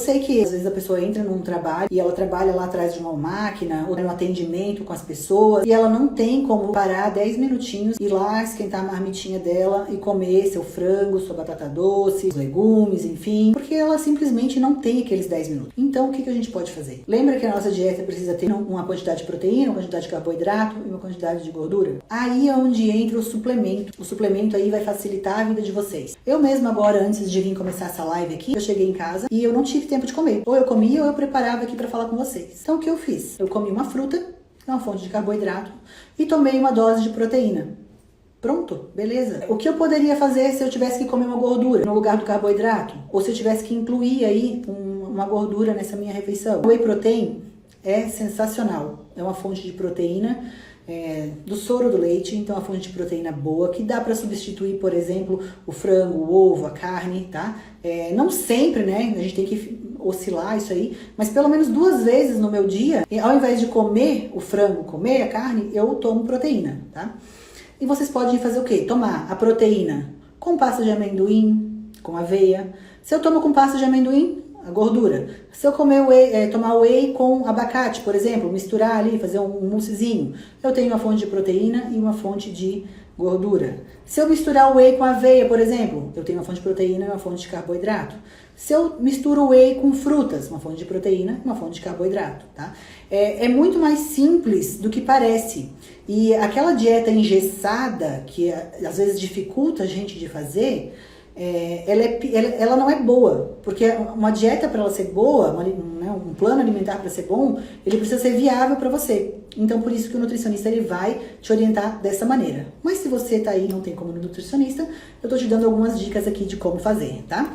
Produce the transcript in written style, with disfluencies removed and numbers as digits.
sei que às vezes a pessoa entra num trabalho e ela trabalha lá atrás de uma máquina ou no atendimento com as pessoas e ela não tem como parar 10 minutinhos, ir lá esquentar a marmitinha dela e comer seu frango, sua batata doce, os legumes, enfim, porque ela simplesmente não tem aqueles 10 minutos. Então, o que a gente pode fazer? Lembra que a nossa dieta precisa ter uma quantidade de proteína, uma quantidade de carboidrato e uma quantidade de gordura? Aí é onde entra o suplemento. O suplemento aí vai facilitar a vida de vocês. Eu mesma agora, antes de vir começar essa live aqui, eu cheguei em casa e eu não tive tempo de comer. Ou eu comia ou eu preparava aqui pra falar com vocês. Então, o que eu fiz? Eu comi uma fruta, uma fonte de carboidrato, e tomei uma dose de proteína. Pronto, beleza. O que eu poderia fazer se eu tivesse que comer uma gordura no lugar do carboidrato? Ou se eu tivesse que incluir aí uma gordura nessa minha refeição? O whey protein é sensacional. É uma fonte de proteína do soro do leite, então é uma fonte de proteína boa, que dá para substituir, por exemplo, o frango, o ovo, a carne, tá? Não sempre, né? A gente tem que oscilar isso aí, mas pelo menos 2 vezes no meu dia, ao invés de comer o frango, comer a carne, eu tomo proteína, tá? E vocês podem fazer o quê? Tomar a proteína com pasta de amendoim, com aveia. Se eu tomo com pasta de amendoim, a gordura. Se eu tomar whey com abacate, por exemplo, misturar ali, fazer um moussezinho, eu tenho uma fonte de proteína e uma fonte de gordura. Se eu misturar o whey com aveia, por exemplo, eu tenho uma fonte de proteína e uma fonte de carboidrato. Se eu misturo o whey com frutas, uma fonte de proteína e uma fonte de carboidrato, tá? É muito mais simples do que parece. E aquela dieta engessada, que às vezes dificulta a gente de fazer, ela não é boa, porque uma dieta para ela ser boa, um plano alimentar para ser bom, ele precisa ser viável para você. Então, por isso que o nutricionista ele vai te orientar dessa maneira. Mas se você tá aí e não tem como ir no nutricionista, eu tô te dando algumas dicas aqui de como fazer, tá?